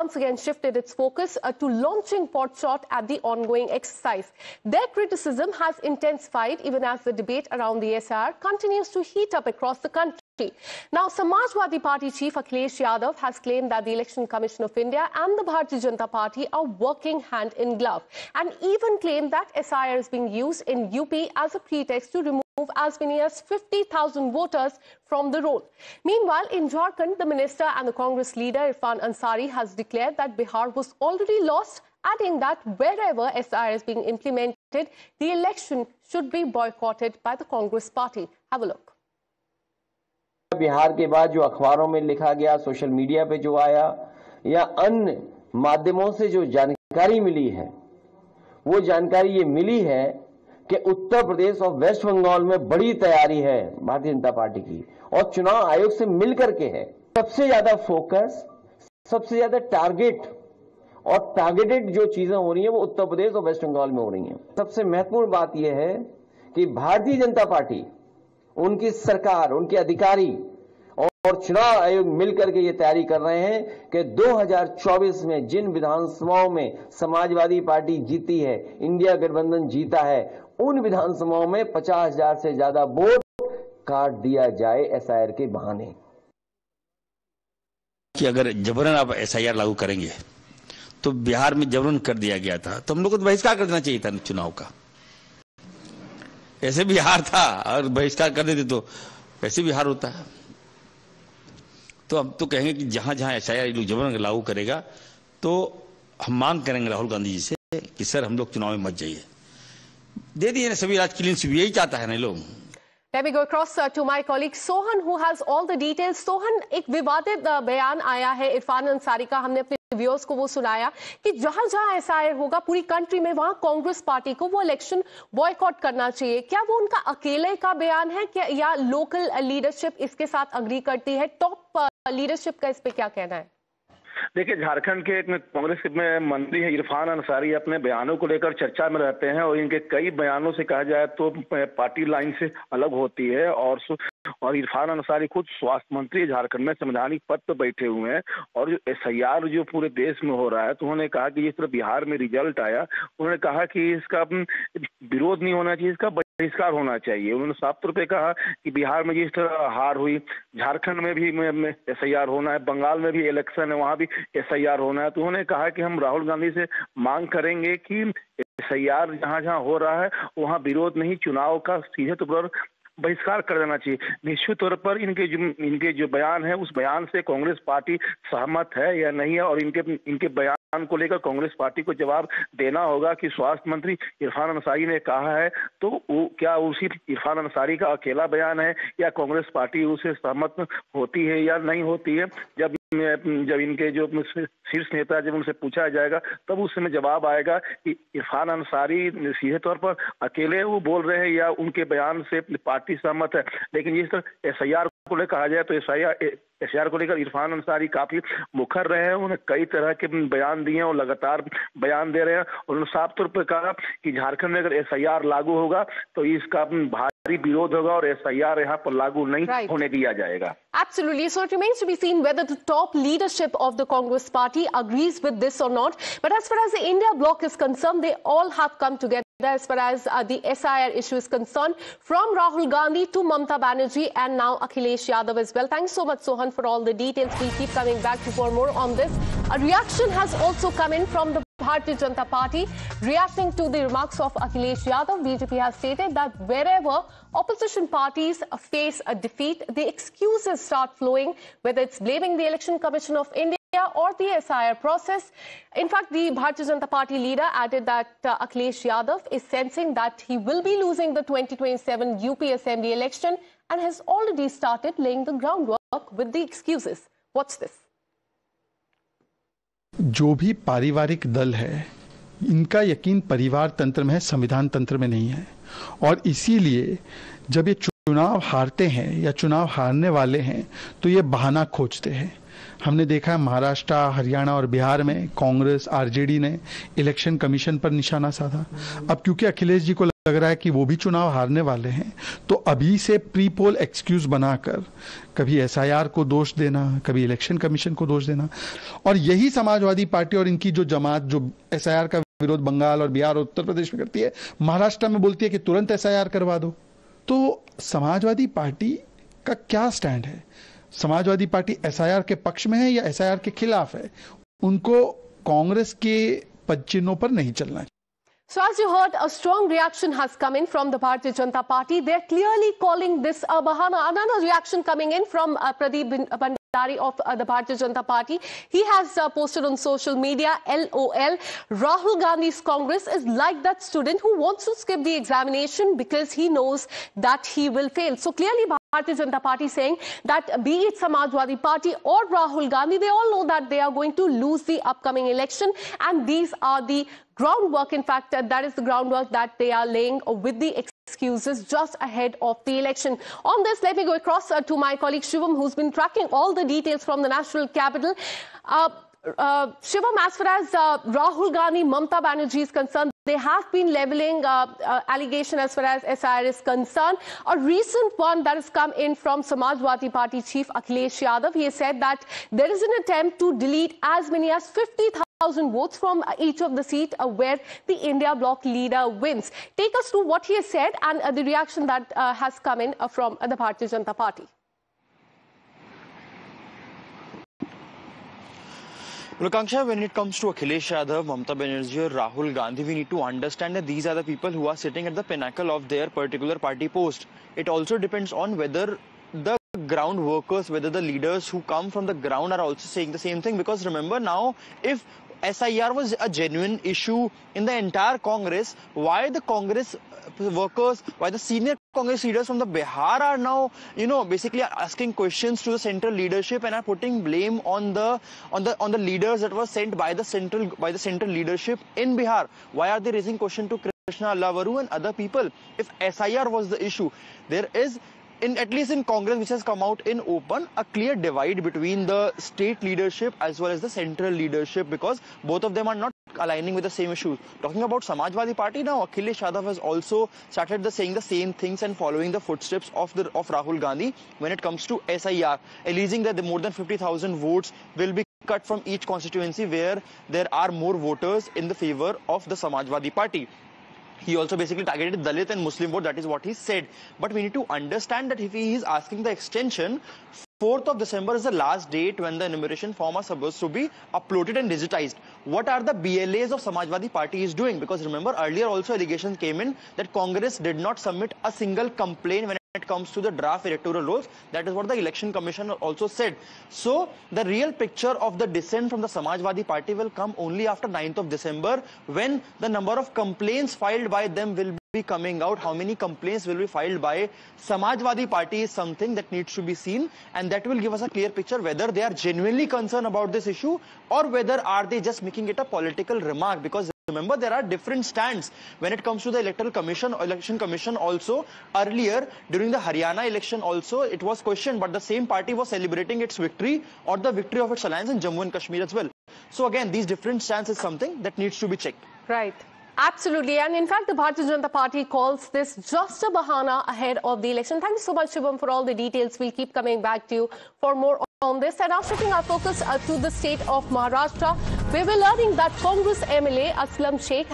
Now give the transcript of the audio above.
once again shifted its focus to launching pot shot at the ongoing exercise. Their criticism has intensified even as the debate around the SIR continues to heat up across the country. Now, Samajwadi Party chief Akhilesh Yadav has claimed that the Election Commission of India and the Bharatiya Janata Party are working hand in glove, and even claimed that SIR is being used in UP as a pretext to remove as many as 50,000 voters from the roll. Meanwhile, in Jharkhand, the minister and the Congress leader Irfan Ansari has declared that Bihar was already lost, adding that wherever SIR is being implemented, the election should be boycotted by the Congress party. Have a look. Bihar के बाद जो अखबारों में लिखा गया, social media पे जो आया या अन्य माध्यमों से जो जानकारी मिली है, वो जानकारी ये मिली है कि उत्तर प्रदेश और वेस्ट बंगाल में बड़ी तैयारी है भारतीय जनता पार्टी की और चुनाव आयोग से मिलकर के है। सबसे ज्यादा फोकस, सबसे ज्यादा टारगेट और टारगेटेड जो चीजें हो रही हैं वो उत्तर प्रदेश और वेस्ट बंगाल में हो रही हैं। सबसे महत्वपूर्ण बात यह है कि भारतीय जनता पार्टी, उनकी सरकार, उनके अधिकारी और चुनाव आयोग मिलकर के ये तैयारी कर रहे हैं कि 2024 में जिन विधानसभाओं में समाजवादी पार्टी जीती है, इंडिया गठबंधन जीता है, उन विधानसभाओं में 50,000 से ज्यादा वोट काट दिया जाए एसआईआर के बहाने। कि अगर जबरन आप एसआईआर लागू करेंगे तो बिहार में जबरन कर दिया गया था तो हम लोग को तो बहिष्कार कर देना चाहिए था चुनाव का। ऐसे बिहार था और बहिष्कार कर देते तो वैसे बिहार होता है। तो अब तो कहेंगे कि जहां जहां एसआईआर लोग जबरन लागू करेगा तो हम मांग करेंगे राहुल गांधी जी से कि सर हम लोग चुनाव में मत जाइए। दे दिए ना सभी राज क्लीन स्वीप, यही चाहता है ना लोग। Let me go across to my colleague Sohan who has all the details. Sohan, एक विवादित बयान आया है इरफान अंसारी का, हमने अपने व्यूअर्स को वो सुनाया कि जहां जहां एसआईआर होगा पूरी कंट्री में वहां कांग्रेस पार्टी को वो इलेक्शन बॉयकॉट करना चाहिए। क्या वो उनका अकेले का बयान है क्या या लोकल लीडरशिप इसके साथ अग्री करती है? टॉप लीडरशिप का इस पे क्या कहना है? देखिए, झारखंड के कांग्रेस में मंत्री हैं इरफान अंसारी, अपने बयानों को लेकर चर्चा में रहते हैं और इनके कई बयानों से कहा जाए तो पार्टी लाइन से अलग होती है। और इरफान अंसारी खुद स्वास्थ्य मंत्री झारखंड में संवैधानिक पद पर बैठे हुए हैं और जो एसआईआर जो पूरे देश में हो रहा है तो उन्होंने कहा कि जिस तरह बिहार में रिजल्ट आया, उन्होंने कहा कि इसका विरोध नहीं होना चाहिए, इसका बहिष्कार होना चाहिए। उन्होंने साफ तौर पे कहा कि बिहार में जिस तरह हार हुई, झारखंड में भी एसआईआर होना है, बंगाल में भी इलेक्शन है, वहां भी एसआईआर होना है। तो उन्होंने कहा कि हम राहुल गांधी से मांग करेंगे कि एसआईआर जहां जहां हो रहा है वहां विरोध नहीं, चुनाव का सीधे तौर पर बहिष्कार कर देना चाहिए। निश्चित तौर पर इनके जो बयान है उस बयान से कांग्रेस पार्टी सहमत है या नहीं है और इनके बयान को लेकर कांग्रेस पार्टी को जवाब देना होगा कि स्वास्थ्य मंत्री इरफान अंसारी ने कहा है तो क्या उसी इरफान अंसारी का अकेला बयान है या कांग्रेस पार्टी उसे सहमत होती है या नहीं होती है। जब इनके जो शीर्ष नेता जब उनसे पूछा जाएगा तब उस समय जवाब आएगा कि इरफान अंसारी सीधे तौर पर अकेले वो बोल रहे हैं या उनके बयान से पार्टी सहमत है। लेकिन जिस तरह एसआईआर को लेकर कहा जाए तो एसआईआर को लेकर इरफान अंसारी काफी मुखर रहे हैं। उन्होंने कई तरह के बयान दिए और लगातार बयान दे रहे हैं। उन्होंने साफ तौर पर कहा कि झारखंड में अगर एसआईआर लागू होगा तो इसका भारी विरोध होगा और एसआईआर यहाँ पर लागू नहीं होने दिया जाएगा। Absolutely. So it remains to be seen whether the top leadership of the Congress party agrees with this or not. But as far as the India bloc is concerned, they all have come together as far as the SIR issue is concerned, from Rahul Gandhi to Mamata Banerjee and now Akhilesh Yadav as well. Thanks so much, Sohan, for all the details. We'll keep coming back to for more on this. A reaction has also come in from the Bharatiya Janata Party. Reacting to the remarks of Akhilesh Yadav, BJP has stated that wherever opposition parties face a defeat, the excuses start flowing, whether it's blaming the Election Commission of India or the SIR process. In fact, the Bharatiya Janata Party leader added that Akhilesh Yadav is sensing that he will be losing the 2027 UP Assembly election and has already started laying the groundwork with the excuses. Watch this. जो भी पारिवारिक दल है, इनका यकीन परिवार तंत्र में है, संविधान तंत्र में नहीं है। और इसीलिए जब ये चुनाव हारते हैं या चुनाव हारने वाले हैं तो ये बहाना खोजते हैं। हमने देखा है महाराष्ट्र, हरियाणा और बिहार में कांग्रेस, आरजेडी ने इलेक्शन कमीशन पर निशाना साधा। अब क्योंकि अखिलेश जी को लग रहा है कि वो भी चुनाव हारने वाले हैं, तो अभी से प्री पोल एक्सक्यूज बनाकर कभी एसआईआर को दोष देना, कभी इलेक्शन कमीशन को दोष देना, और यही समाजवादी पार्टी और इनकी जो जमात जो एसआईआर का विरोध बंगाल और बिहार और उत्तर प्रदेश में करती है, महाराष्ट्र में बोलती है कि तुरंत एसआईआर करवा दो। तो समाजवादी पार्टी का क्या स्टैंड है? समाजवादी पार्टी एसआईआर के पक्ष में है या एसआईआर के खिलाफ है? उनको कांग्रेस के पदचिन्हों पर नहीं चलना है। So as you heard, a strong reaction has come in from the Bharatiya Janata Party. They're clearly calling this a bahana. Another reaction coming in from Pradeep Bhandari of the Bharatiya Janata Party. He has posted on social media, LOL, Rahul Gandhi's Congress is like that student who wants to skip the examination because he knows that he will fail. So clearly Bharatiya Janata Party saying that be it Samajwadi Party or Rahul Gandhi, they all know that they are going to lose the upcoming election, and these are the groundwork. In fact, that is the groundwork that they are laying with the excuses just ahead of the election. On this, let me go across to my colleague Shivam, who's been tracking all the details from the national capital. Shivam, as far as Rahul Gandhi, Mamata Banerjee is concerned, they have been leveling allegation as far as SIR is concerned. A recent one that has come in from Samajwadi Party chief Akhilesh Yadav, he has said that there is an attempt to delete as many as 50,000 votes from each of the seat where the India bloc leader wins. Take us to what he has said and the reaction that has come in from the Bharatiya Janata Party. Well, Akanksha, when it comes to Akhilesh Yadav, Mamata Banerjee or Rahul Gandhi, we need to understand that these are the people who are sitting at the pinnacle of their particular party post. It also depends on whether the ground workers, whether the leaders who come from the ground are also saying the same thing. Because remember now, if SIR was a genuine issue in the entire Congress, why the Congress workers, why the senior Congress leaders from the Bihar are now, basically asking questions to the central leadership and are putting blame on the leaders that were sent by the central leadership in Bihar? Why are they raising question to Krishna Allavaru and other people? If SIR was the issue, there is, at least in Congress, which has come out in open, a clear divide between the state leadership as well as the central leadership, because both of them are not aligning with the same issues. Talking about Samajwadi Party now, Akhilesh Yadav has also started saying the same things and following the footsteps of Rahul Gandhi when it comes to SIR, alleging that the more than 50,000 votes will be cut from each constituency where there are more voters in the favor of the Samajwadi Party. He also basically targeted Dalit and Muslim vote, that is what he said. But we need to understand that if he is asking the extension, 4th of December is the last date when the enumeration form are supposed to be uploaded and digitized. What are the BLAs of Samajwadi Party is doing? Because remember, earlier also allegations came in that Congress did not submit a single complaint when it comes to the draft electoral rolls. That is what the election commission also said. So the real picture of the dissent from the Samajwadi Party will come only after 9th of December, when the number of complaints filed by them will be coming out. How many complaints will be filed by Samajwadi Party is something that needs to be seen, and that will give us a clear picture whether they are genuinely concerned about this issue or whether are they just making it a political remark. Because remember, there are different stands when it comes to the election commission also. Earlier, during the Haryana election also, it was questioned, but the same party was celebrating its victory or the victory of its alliance in Jammu and Kashmir as well. So again, these different stands is something that needs to be checked. Right. Absolutely. And in fact, the Bharatiya Janata Party calls this just a bahana ahead of the election. Thank you so much, Shivam, for all the details. We'll keep coming back to you for more on this. And now shifting our focus to the state of Maharashtra, where we're learning that Congress MLA Aslam Sheikh